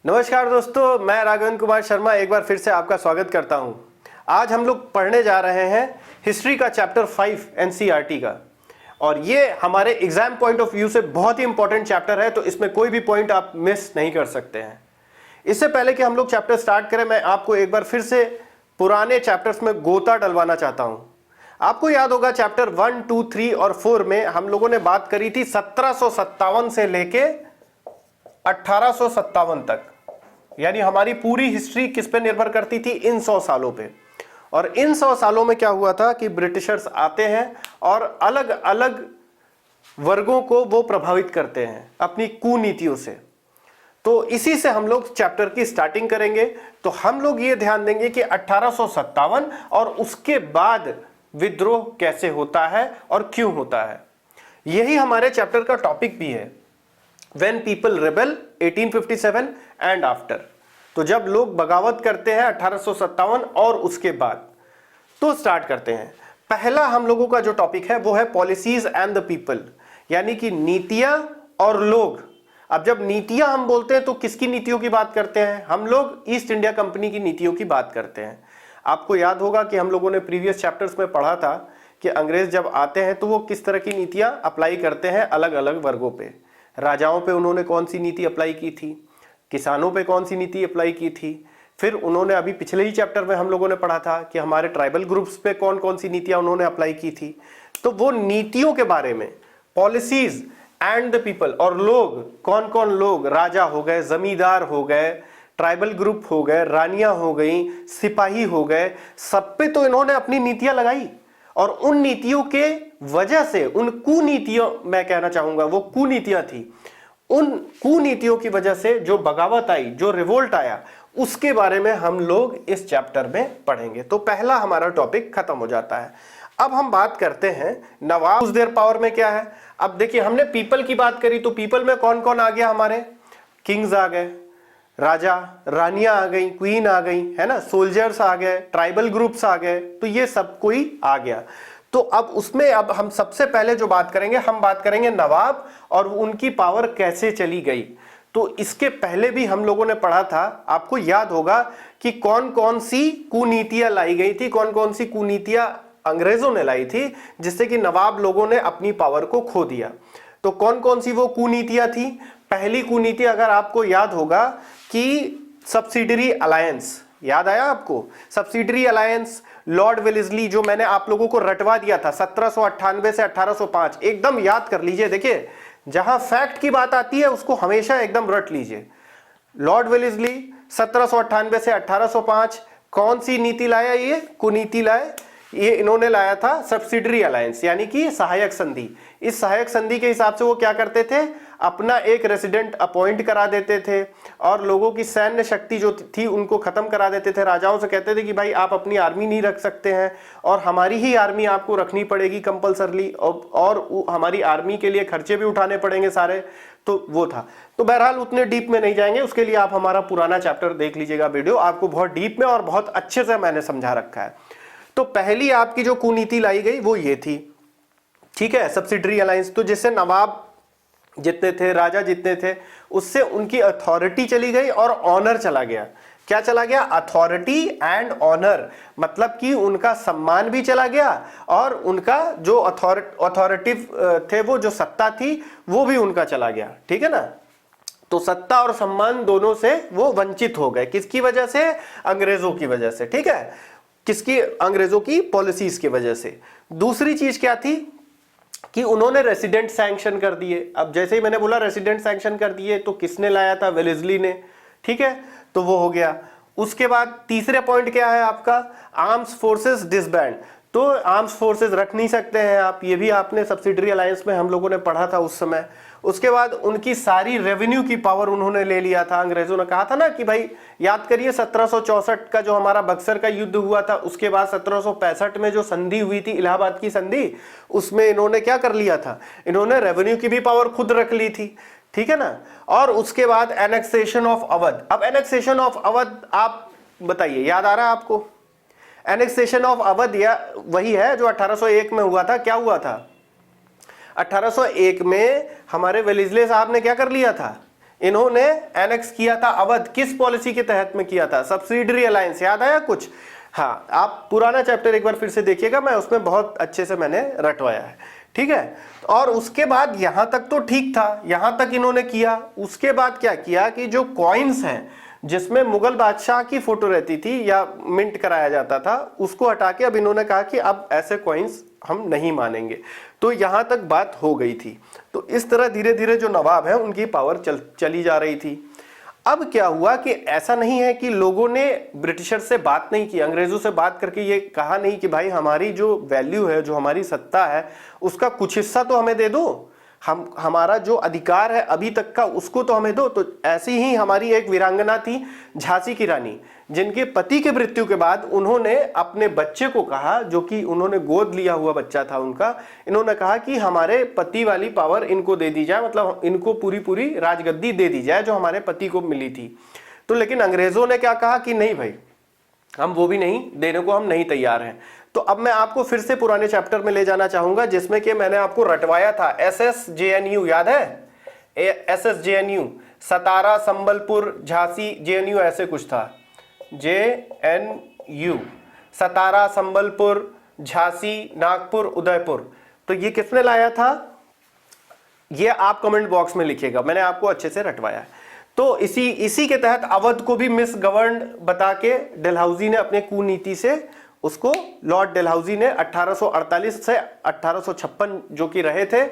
नमस्कार दोस्तों, मैं राघवेंद्र कुमार शर्मा एक बार फिर से आपका स्वागत करता हूं। आज हम लोग पढ़ने जा रहे हैं हिस्ट्री का चैप्टर 5 एनसीईआरटी का, और ये हमारे एग्जाम पॉइंट ऑफ व्यू से बहुत ही इंपॉर्टेंट चैप्टर है, तो इसमें कोई भी पॉइंट आप मिस नहीं कर सकते हैं। इससे पहले कि हम लोग चैप्टर स्टार्ट करें, मैं आपको एक बार फिर से पुराने चैप्टर्स में गोता डलवाना चाहता हूं। आपको याद होगा चैप्टर 1, 2, 3 और 4 में हम लोगों ने बात करी थी 1757 से लेके 1857 तक, यानी हमारी पूरी हिस्ट्री किस पे निर्भर करती थी? इन 100 सालों पे। और इन 100 सालों में क्या हुआ था कि ब्रिटिशर्स आते हैं और अलग अलग वर्गों को वो प्रभावित करते हैं अपनी कुनीतियों से। तो इसी से हम लोग चैप्टर की स्टार्टिंग करेंगे। तो हम लोग ये ध्यान देंगे कि 1857 और उसके बाद विद्रोह कैसे होता है और क्यों होता है। यही हमारे चैप्टर का टॉपिक भी है, When people rebel 1857 and after। तो जब लोग बगावत करते हैं 1857 और उसके बाद। तो स्टार्ट करते हैं। पहला हम लोगों का जो टॉपिक है वो है पॉलिसीज एंड द पीपल, यानी कि नीतियां और लोग। अब जब नीतियां हम बोलते हैं तो किसकी नीतियों की बात करते हैं? हम लोग ईस्ट इंडिया कंपनी की नीतियों की बात करते हैं। आपको याद होगा कि हम लोगों ने प्रीवियस चैप्टर्स में पढ़ा था कि अंग्रेज जब आते हैं तो वो किस तरह की नीतियां अप्लाई करते हैं अलग अलग वर्गों पे। राजाओं पे उन्होंने कौन सी नीति अप्लाई की थी, किसानों पे कौन सी नीति अप्लाई की थी, फिर उन्होंने अभी पिछले ही चैप्टर में हम लोगों ने पढ़ा था कि हमारे ट्राइबल ग्रुप्स पे कौन कौन सी नीतियां उन्होंने अप्लाई की थी। तो वो नीतियों के बारे में, पॉलिसीज एंड द पीपल, और लोग कौन कौन लोग, राजा हो गए, जमींदार हो गए, ट्राइबल ग्रुप हो गए, रानियां हो गई, सिपाही हो गए, सब पे तो इन्होंने अपनी नीतियां लगाई। और उन नीतियों के वजह से, उन कुनीतियों, मैं कहना चाहूंगा वो कुनीतियां थी, उन कुनीतियों की वजह से जो बगावत आई, जो रिवोल्ट आया, उसके बारे में हम लोग इस चैप्टर में पढ़ेंगे। तो पहला हमारा टॉपिक खत्म हो जाता है। अब हम बात करते हैं नवाब उस देर पावर में क्या है। अब देखिए, हमने पीपल की बात करी, तो पीपल में कौन कौन आ गया? हमारे किंग्स आ गए, राजा रानियां आ गई, क्वीन आ गई, है ना, सोल्जर्स आ गए, ट्राइबल ग्रुप्स आ गए, तो ये सब कोई आ गया। तो अब उसमें अब हम सबसे पहले जो बात करेंगे, हम बात करेंगे नवाब और उनकी पावर कैसे चली गई। तो इसके पहले भी हम लोगों ने पढ़ा था, आपको याद होगा कि कौन कौन सी कुनीतियां लाई गई थी, कौन कौन सी कुनीतियां अंग्रेजों ने लाई थी जिससे कि नवाब लोगों ने अपनी पावर को खो दिया। तो कौन कौन सी वो कुनीतियां थी? पहली कुनीति अगर आपको याद होगा कि सब्सिडरी अलायंस, याद आया आपको? सब्सिडरी अलायंस, लॉर्ड वेलेस्ली, जो मैंने आप लोगों को रटवा दिया था 1798 से 1805, एकदम याद कर लीजिए। देखिए, जहां फैक्ट की बात आती है उसको हमेशा एकदम रट लीजिए। लॉर्ड वेलेस्ली 1798 से 1805 कौन सी नीति लाया? ये कुनीति लाए, ये इन्होंने लाया था सब्सिडरी अलायंस, यानी कि सहायक संधि। इस सहायक संधि के हिसाब से वो क्या करते थे? अपना एक रेसिडेंट अपॉइंट करा देते थे और लोगों की सैन्य शक्ति जो थी उनको खत्म करा देते थे। राजाओं से कहते थे कि भाई आप अपनी आर्मी नहीं रख सकते हैं और हमारी ही आर्मी आपको रखनी पड़ेगी कंपलसरली, और हमारी आर्मी के लिए खर्चे भी उठाने पड़ेंगे सारे। तो वो था। तो बहरहाल उतने डीप में नहीं जाएंगे, उसके लिए आप हमारा पुराना चैप्टर देख लीजिएगा, वीडियो आपको बहुत डीप में और बहुत अच्छे से मैंने समझा रखा है। तो पहली आपकी जो कुनीति लाई गई वो ये थी, ठीक है, सब्सिडरी अलायंस। तो जिससे नवाब जितने थे, राजा जितने थे, उससे उनकी अथॉरिटी चली गई और ऑनर चला गया। क्या चला गया? अथॉरिटी एंड ऑनर, मतलब कि उनका सम्मान भी चला गया और उनका जो अथॉरिटिव थे, वो जो सत्ता थी वो भी उनका चला गया, ठीक है ना। तो सत्ता और सम्मान दोनों से वो वंचित हो गए। किसकी वजह से? अंग्रेजों की वजह से, ठीक है। किसकी? अंग्रेजों की पॉलिसीज की वजह से। दूसरी चीज क्या थी कि उन्होंने रेसिडेंट सैंक्शन कर दिए। अब जैसे ही मैंने बोला रेसिडेंट सैंक्शन कर दिए, तो किसने लाया था? वेलेस्ली ने, ठीक है, तो वो हो गया। उसके बाद तीसरे पॉइंट क्या है आपका? Arms forces disband. तो आर्म्स फोर्सेस रख नहीं सकते हैं आप, ये भी आपने सब्सिडरी अलायंस में हम लोगों ने पढ़ा था उस समय। उसके बाद उनकी सारी रेवेन्यू की पावर उन्होंने ले लिया था। अंग्रेजों ने कहा था ना कि भाई याद करिए 1764 का जो हमारा बक्सर का युद्ध हुआ था, उसके बाद 1765 में जो संधि हुई थी, इलाहाबाद की संधि, उसमें इन्होंने क्या कर लिया था? इन्होंने रेवेन्यू की भी पावर खुद रख ली थी, ठीक है ना। और उसके बाद एनेक्सेशन ऑफ अवध। अब एनेक्सेशन ऑफ अवध आप बताइए, याद आ रहा है आपको? एनेक्सेशन ऑफ अवध या वही है जो 1801 में हुआ था। क्या हुआ था? 1801 में हमारे वेलेस्ली साहब ने क्या कर लिया था? इन्होंने एनेक्स किया था अवध, किस पॉलिसी के तहत में किया था? सब्सिडरी अलायंस, याद आया कुछ? हाँ, आप पुराना चैप्टर एक बार फिर से देखिएगा, मैं उसमें बहुत अच्छे से मैंने रटवाया है, ठीक है। और उसके बाद यहां तक तो ठीक था, यहां तक इन्होंने किया। उसके बाद क्या किया कि जो कॉइन्स हैं जिसमें मुगल बादशाह की फोटो रहती थी या मिंट कराया जाता था, उसको हटा के अब इन्होंने कहा कि अब ऐसे कॉइन्स हम नहीं मानेंगे। तो यहां तक बात हो गई थी। तो इस तरह धीरे धीरे जो नवाब हैं उनकी पावर चली जा रही थी। अब क्या हुआ कि ऐसा नहीं है कि लोगों ने ब्रिटिशर से बात नहीं की, अंग्रेजों से बात करके ये कहा नहीं कि भाई हमारी जो वैल्यू है, जो हमारी सत्ता है, उसका कुछ हिस्सा तो हमें दे दो, हमारा जो अधिकार है अभी तक का उसको तो हमें दो। तो ऐसी ही हमारी एक वीरांगना थी झांसी की रानी, जिनके पति के मृत्यु के बाद उन्होंने अपने बच्चे को कहा, जो कि उन्होंने गोद लिया हुआ बच्चा था उनका, इन्होंने कहा कि हमारे पति वाली पावर इनको दे दी जाए, मतलब इनको पूरी पूरी राजगद्दी दे दी जाए जो हमारे पति को मिली थी। तो लेकिन अंग्रेजों ने क्या कहा कि नहीं भाई, हम वो भी नहीं देने को हम नहीं तैयार हैं। तो अब मैं आपको फिर से पुराने चैप्टर में ले जाना चाहूंगा जिसमें कि मैंने आपको रटवाया था SSJNU, याद है? SSJNU, सतारा, संबलपुर, झांसी, JNU ऐसे कुछ था, JNU, सतारा, संबलपुर, झांसी, नागपुर, उदयपुर। तो ये किसने लाया था? ये आप कमेंट बॉक्स में लिखिएगा, मैंने आपको अच्छे से रटवाया है। तो इसी के तहत अवध को भी मिस गवर्न बता के डलहौजी ने अपने कुनीति से उसको, लॉर्ड डलहौजी ने 1848 से 1856 जो कि रहे थे,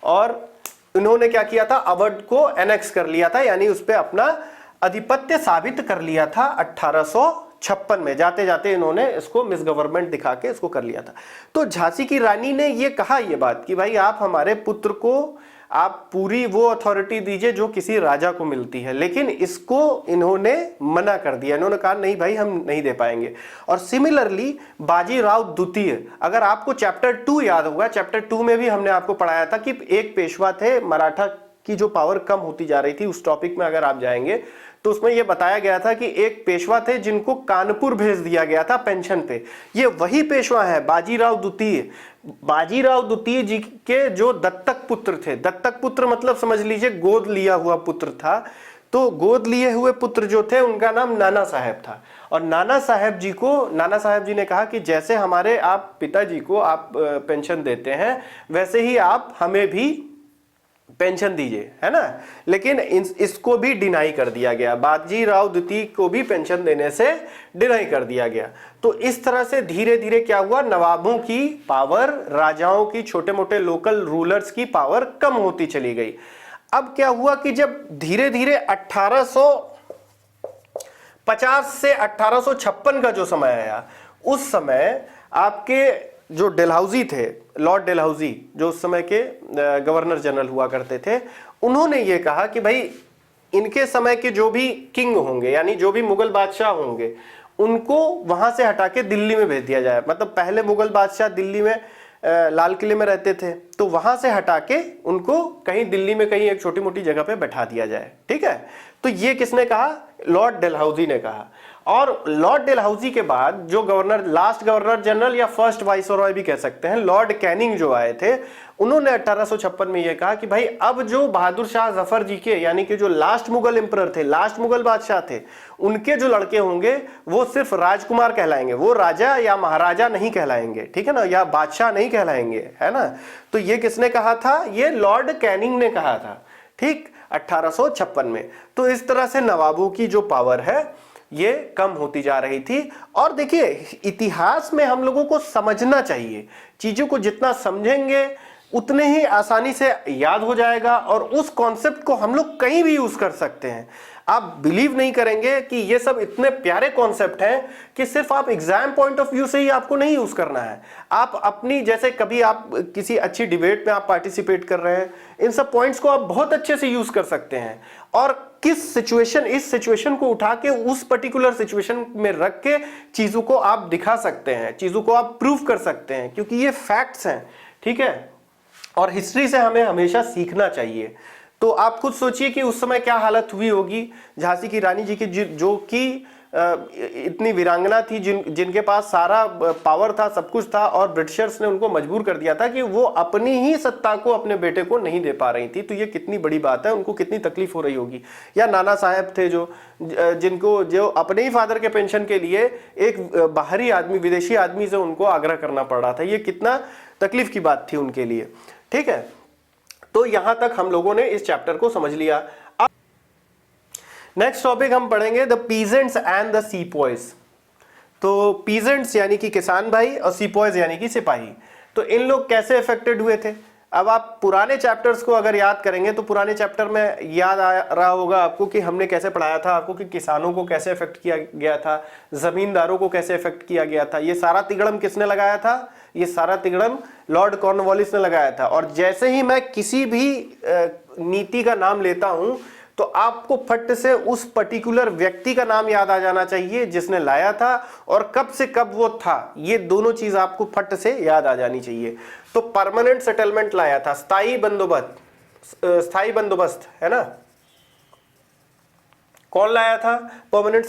और इन्होंने क्या किया था, अवध को एनेक्स कर लिया था, यानी उस पर अपना आधिपत्य साबित कर लिया था 1856 में। जाते जाते इन्होंने इसको मिस गवर्नमेंट दिखा के इसको कर लिया था। तो झांसी की रानी ने ये कहा ये बात कि भाई आप हमारे पुत्र को आप पूरी वो अथॉरिटी दीजिए जो किसी राजा को मिलती है, लेकिन इसको इन्होंने मना कर दिया। इन्होंने कहा नहीं भाई, हम नहीं दे पाएंगे। और सिमिलरली बाजीराव द्वितीय, अगर आपको चैप्टर 2 याद होगा, चैप्टर 2 में भी हमने आपको पढ़ाया था कि एक पेशवा थे, मराठा की जो पावर कम होती जा रही थी, उस टॉपिक में अगर आप जाएंगे तो उसमें यह बताया गया था कि एक पेशवा थे जिनको कानपुर भेज दिया गया था पेंशन पे। ये वही पेशवा है बाजीराव द्वितीय। बाजीराव द्वितीय जी के जो दत्तक पुत्र थे, दत्तक पुत्र मतलब समझ लीजिए गोद लिया हुआ पुत्र था। तो गोद लिए हुए पुत्र जो थे उनका नाम नाना साहेब था। और नाना साहेब जी ने कहा कि जैसे हमारे आप पिताजी को आप पेंशन देते हैं, वैसे ही आप हमें भी पेंशन दीजिए, है ना। लेकिन इसको भी डिनाई कर दिया गया, बाजीराव द्वितीय को भी पेंशन देने से डिनाई कर दिया गया। तो इस तरह से धीरे धीरे क्या हुआ, नवाबों की पावर, राजाओं की, छोटे मोटे लोकल रूलर्स की पावर कम होती चली गई। अब क्या हुआ कि जब धीरे धीरे 1850 से 1856 का जो समय आया, उस समय आपके जो डलहौजी थे, लॉर्ड डलहौजी, जो उस समय के गवर्नर जनरल हुआ करते थे, उन्होंने ये कहा कि भाई इनके समय के जो भी किंग होंगे, यानी जो भी मुगल बादशाह होंगे, उनको वहां से हटा के दिल्ली में भेज दिया जाए। मतलब पहले मुगल बादशाह दिल्ली में लाल किले में रहते थे, तो वहां से हटा के उनको कहीं दिल्ली में कहीं एक छोटी मोटी जगह पे बैठा दिया जाए, ठीक है। तो ये किसने कहा? लॉर्ड डलहौजी ने कहा। और लॉर्ड डलहौजी के बाद जो गवर्नर, लास्ट गवर्नर जनरल या फर्स्ट वाइसरॉय भी कह सकते हैं, लॉर्ड कैनिंग जो आए थे, उन्होंने 1856 में यह कहा कि भाई अब जो बहादुर शाह जफर जी के, यानी कि जो लास्ट मुगल एम्परर थे, लास्ट मुगल बादशाह थे, उनके जो लड़के होंगे वो सिर्फ राजकुमार कहलाएंगे, वो राजा या महाराजा नहीं कहलाएंगे, ठीक है ना, या बादशाह नहीं कहलाएंगे, है ना। तो ये किसने कहा था? ये लॉर्ड कैनिंग ने कहा था, ठीक, 1856 में। तो इस तरह से नवाबों की जो पावर है ये कम होती जा रही थी। और देखिए, इतिहास में हम लोगों को समझना चाहिए, चीजों को जितना समझेंगे उतने ही आसानी से याद हो जाएगा, और उस कॉन्सेप्ट को हम लोग कहीं भी यूज कर सकते हैं। आप बिलीव नहीं करेंगे कि ये सब इतने प्यारे कॉन्सेप्ट हैं कि सिर्फ आप एग्जाम पॉइंट ऑफ व्यू से ही आपको नहीं यूज करना है। आप अपनी, जैसे कभी आप किसी अच्छी डिबेट में आप पार्टिसिपेट कर रहे हैं, इन सब पॉइंट्स को आप बहुत अच्छे से यूज कर सकते हैं। और किस सिचुएशन, इस सिचुएशन को उठा के उस पर्टिकुलर सिचुएशन में रख के चीजों को आप दिखा सकते हैं, चीजों को आप प्रूव कर सकते हैं, क्योंकि ये फैक्ट्स हैं, ठीक है। और हिस्ट्री से हमें हमेशा सीखना चाहिए। तो आप खुद सोचिए कि उस समय क्या हालत हुई होगी झांसी की रानी जी की, जो कि इतनी वीरांगना थी जिनके पास सारा पावर था, सब कुछ था, और ब्रिटिशर्स ने उनको मजबूर कर दिया था कि वो अपनी ही सत्ता को अपने बेटे को नहीं दे पा रही थी। तो ये कितनी बड़ी बात है, उनको कितनी तकलीफ हो रही होगी। या नाना साहब थे जो अपने ही फादर के पेंशन के लिए एक बाहरी आदमी, विदेशी आदमी से उनको आग्रह करना पड़ रहा था। ये कितना तकलीफ की बात थी उनके लिए। ठीक है, तो यहां तक हम लोगों ने इस चैप्टर को समझ लिया। नेक्स्ट टॉपिक हम पढ़ेंगे द पीजेंट्स एंड द सीपॉयज। तो पीजेंट्स यानी कि किसान भाई और सीपॉयज यानी कि सिपाही। तो इन लोग कैसे अफेक्टेड हुए थे? अब आप पुराने चैप्टर्स को अगर याद करेंगे तो पुराने चैप्टर में याद आ रहा होगा आपको कि हमने कैसे पढ़ाया था आपको कि किसानों को कैसे अफेक्ट किया गया था, जमींदारों को कैसे अफेक्ट किया गया था। ये सारा तिगड़म किसने लगाया था? ये सारा तिगड़म लॉर्ड कॉर्नवालिस ने लगाया था। और जैसे ही मैं किसी भी नीति का नाम लेता हूं तो आपको फट से उस पर्टिकुलर व्यक्ति का नाम याद आ जाना चाहिए जिसने लाया था और कब से कब वो था। ये दोनों चीज आपको फट से याद आ जानी चाहिए। तो परमानेंट सेटलमेंट लाया था, स्थायी बंदोबस्त है ना, कौन लाया था? परमानेंट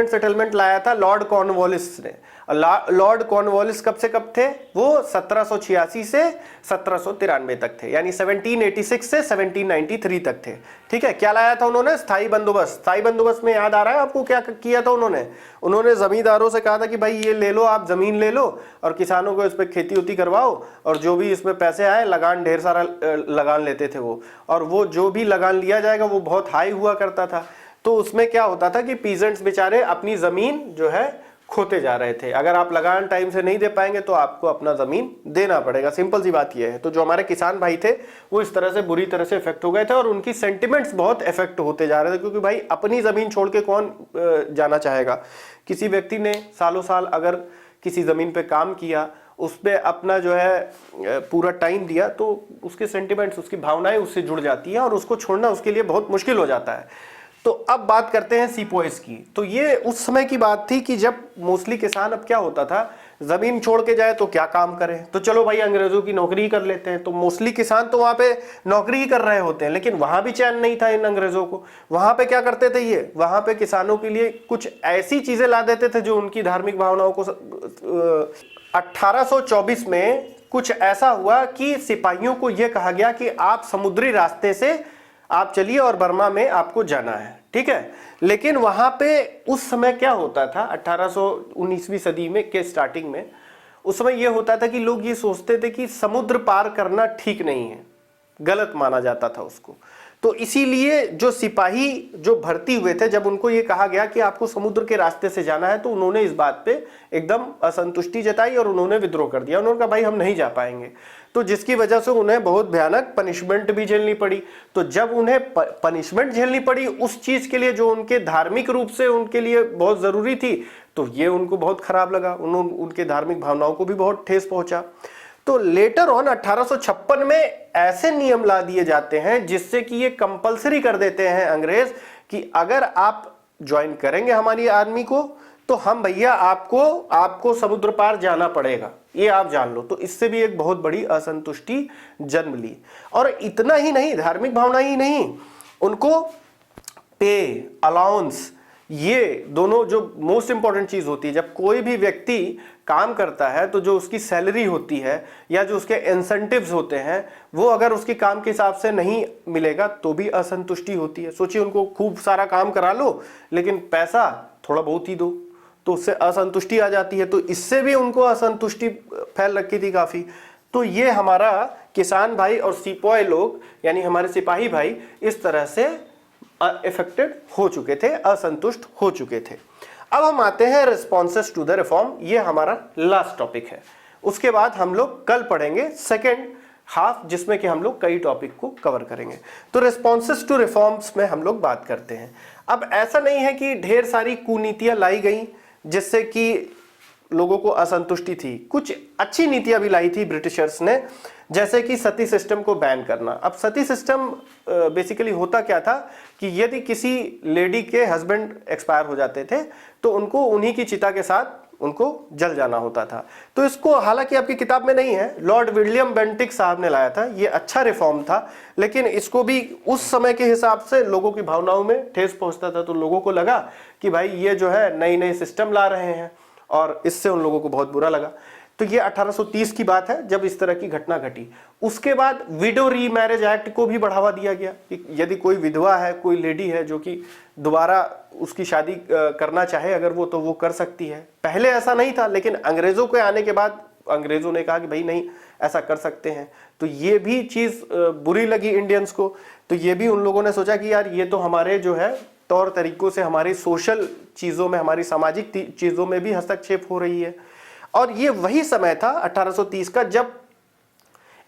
सेटलमेंट लाया था लॉर्ड कॉर्नवालिस ने। लॉर्ड कॉर्नवालिस कब से कब थे? वो 1786 से 1793 तक थे, यानी 1786 से 1793 तक थे। ठीक है, क्या लाया था उन्होंने? स्थायी बंदोबस्त। स्थायी बंदोबस्त में याद आ रहा है आपको क्या किया था उन्होंने जमींदारों से कहा था कि भाई ये ले लो, आप जमीन ले लो और किसानों को इस पर खेती उती करवाओ, और जो भी इसमें पैसे आए, लगान ढेर सारा लगान लेते थे वो, और वो जो भी लगान लिया जाएगा वो बहुत हाई हुआ करता था। तो उसमें क्या होता था कि पीजेंट्स बेचारे अपनी जमीन जो है खोते जा रहे थे। अगर आप लगान टाइम से नहीं दे पाएंगे तो आपको अपना जमीन देना पड़ेगा, सिंपल सी बात यह है। तो जो हमारे किसान भाई थे वो इस तरह से बुरी तरह से इफेक्ट हो गए थे और उनकी सेंटिमेंट्स बहुत इफेक्ट होते जा रहे थे, क्योंकि भाई अपनी जमीन छोड़ के कौन जाना चाहेगा। किसी व्यक्ति ने सालों साल अगर किसी जमीन पे काम किया, उस पर अपना जो है पूरा टाइम दिया, तो उसके सेंटिमेंट्स, उसकी भावनाएं उससे जुड़ जाती हैं और उसको छोड़ना उसके लिए बहुत मुश्किल हो जाता है। तो अब बात करते हैं सीपॉयज की। तो ये उस समय की बात थी कि जब मोस्टली किसान, अब क्या होता था, जमीन छोड़ के जाए तो क्या काम करें, तो चलो भाई अंग्रेजों की नौकरी ही कर लेते हैं। तो मोस्टली किसान तो वहां पे नौकरी ही कर रहे होते हैं, लेकिन वहां भी चैन नहीं था इन अंग्रेजों को। वहां पे क्या करते थे ये? वहां पे किसानों के लिए कुछ ऐसी चीजें ला देते थे जो उनकी धार्मिक भावनाओं को 1824 में कुछ ऐसा हुआ कि सिपाहियों को यह कहा गया कि आप समुद्री रास्ते से आप चलिए और बर्मा में आपको जाना है। ठीक है, लेकिन वहां पे उस समय क्या होता था, 1819वीं सदी में के स्टार्टिंग में, उस समय यह होता था कि लोग ये सोचते थे कि समुद्र पार करना ठीक नहीं है, गलत माना जाता था उसको। तो इसीलिए जो सिपाही जो भर्ती हुए थे, जब उनको ये कहा गया कि आपको समुद्र के रास्ते से जाना है, तो उन्होंने इस बात पे एकदम असंतुष्टि जताई और उन्होंने विद्रोह कर दिया। उन्होंने कहा भाई हम नहीं जा पाएंगे। तो जिसकी वजह से उन्हें बहुत भयानक पनिशमेंट भी झेलनी पड़ी। तो जब उन्हें पनिशमेंट झेलनी पड़ी उस चीज के लिए जो उनके धार्मिक रूप से उनके लिए बहुत जरूरी थी, तो ये उनको बहुत खराब लगा, उनके धार्मिक भावनाओं को भी बहुत ठेस पहुंचा। तो लेटर ऑन 1856 में ऐसे नियम ला दिए जाते हैं जिससे कि ये कंपलसरी कर देते हैं अंग्रेज कि अगर आप ज्वाइन करेंगे हमारी आर्मी को तो हम भैया आपको समुद्र पार जाना पड़ेगा, ये आप जान लो। तो इससे भी एक बहुत बड़ी असंतुष्टि जन्म ली। और इतना ही नहीं, धार्मिक भावना ही नहीं, उनको पे, अलाउंस, ये दोनों जो मोस्ट इंपॉर्टेंट चीज होती है। जब कोई भी व्यक्ति काम करता है तो जो उसकी सैलरी होती है या जो उसके इंसेंटिव्स होते हैं वो अगर उसके काम के हिसाब से नहीं मिलेगा तो भी असंतुष्टि होती है। सोचिए, उनको खूब सारा काम करा लो लेकिन पैसा थोड़ा बहुत ही दो, तो उससे असंतुष्टि आ जाती है। तो इससे भी उनको असंतुष्टि फैल रखी थी काफी। तो ये हमारा किसान भाई और सिपाही लोग यानी हमारे सिपाही भाई इस तरह से अफेक्टेड हो चुके थे, असंतुष्ट हो चुके थे। अब हम आते हैं रिस्पॉन्सेस टू द रिफॉर्म, ये हमारा लास्ट टॉपिक है। उसके बाद हम लोग कल पढ़ेंगे सेकेंड हाफ, जिसमें कि हम लोग कई टॉपिक को कवर करेंगे। तो रिस्पॉन्सेस टू रिफॉर्म्स में हम लोग बात करते हैं। अब ऐसा नहीं है कि ढेर सारी कुनीतियां लाई गई जिससे कि लोगों को असंतुष्टि थी, कुछ अच्छी नीतियां भी लाई थी ब्रिटिशर्स ने, जैसे कि सती सिस्टम को बैन करना। अब सती सिस्टम बेसिकली होता क्या था कि यदि किसी लेडी के हस्बैंड एक्सपायर हो जाते थे तो उनको उन्हीं की चिता के साथ उनको जल जाना होता था। तो इसको हालांकि आपकी किताब में नहीं है, लॉर्ड विलियम बेंटिक साहब ने लाया था। ये अच्छा रिफॉर्म था, लेकिन इसको भी उस समय के हिसाब से लोगों की भावनाओं में ठेस पहुंचता था। तो लोगों को लगा कि भाई ये जो है नई नई सिस्टम ला रहे हैं, और इससे उन लोगों को बहुत बुरा लगा। तो ये 1830 की बात है जब इस तरह की घटना घटी। उसके बाद विडो री मैरिज एक्ट को भी बढ़ावा दिया गया कि यदि कोई विधवा है, कोई लेडी है जो कि दोबारा उसकी शादी करना चाहे अगर वो, तो वो कर सकती है। पहले ऐसा नहीं था, लेकिन अंग्रेजों के आने के बाद अंग्रेजों ने कहा कि भाई नहीं, ऐसा कर सकते हैं। तो ये भी चीज बुरी लगी इंडियंस को। तो ये भी उन लोगों ने सोचा कि यार ये तो हमारे जो है तौर तरीकों से, हमारी सोशल चीजों में, हमारी सामाजिक चीजों में भी हस्तक्षेप हो रही है। और ये वही समय था 1830 का जब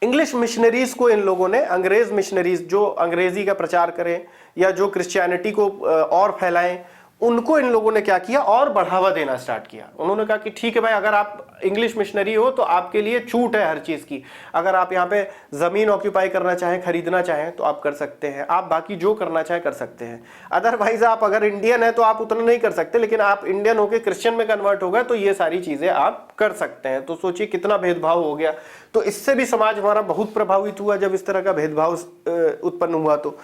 इंग्लिश मिशनरीज को इन लोगों ने, अंग्रेज मिशनरीज जो अंग्रेजी का प्रचार करें या जो क्रिश्चियनिटी को और फैलाएं, उनको इन लोगों ने क्या किया, और बढ़ावा देना स्टार्ट किया। उन्होंने कहा कि ठीक है भाई, अगर आप इंग्लिश मिशनरी हो तो आपके लिए छूट है हर चीज की। अगर आप यहाँ पे जमीन ऑक्यूपाई करना चाहें, खरीदना चाहें तो आप कर सकते हैं, आप बाकी जो करना चाहें कर सकते हैं। अदरवाइज आप अगर इंडियन है तो आप उतना नहीं कर सकते, लेकिन आप इंडियन होकर क्रिश्चियन में कन्वर्ट हो गए तो ये सारी चीजें आप कर सकते हैं। तो सोचिए कितना भेदभाव हो गया। तो इससे भी समाज हमारा बहुत प्रभावित हुआ जब इस तरह का भेदभाव उत्पन्न हुआ। तो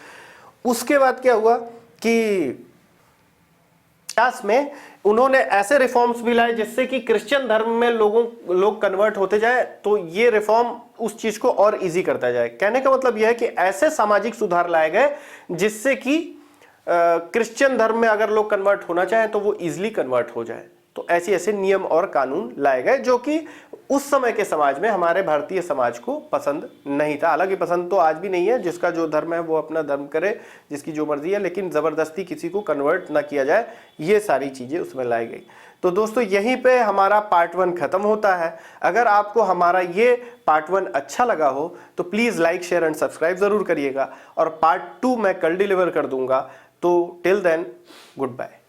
उसके बाद क्या हुआ कि में उन्होंने ऐसे रिफॉर्म्स भी लाए जिससे कि क्रिश्चियन धर्म में लोग कन्वर्ट होते जाए। तो ये रिफॉर्म उस चीज को और इजी करता जाए। कहने का मतलब यह है कि ऐसे सामाजिक सुधार लाए गए जिससे कि क्रिश्चियन धर्म में अगर लोग कन्वर्ट होना चाहें तो वो इजीली कन्वर्ट हो जाए। तो ऐसे ऐसे नियम और कानून लाए गए जो कि उस समय के समाज में, हमारे भारतीय समाज को पसंद नहीं था। हालांकि पसंद तो आज भी नहीं है, जिसका जो धर्म है वो अपना धर्म करे, जिसकी जो मर्जी है, लेकिन जबरदस्ती किसी को कन्वर्ट ना किया जाए, ये सारी चीजें उसमें लाई गई। तो दोस्तों यहीं पे हमारा पार्ट 1 खत्म होता है। अगर आपको हमारा ये पार्ट 1 अच्छा लगा हो तो please like, share and subscribe जरूर करिएगा, और पार्ट 2 मैं कल डिलीवर कर दूंगा। तो टिल देन, गुड बाय।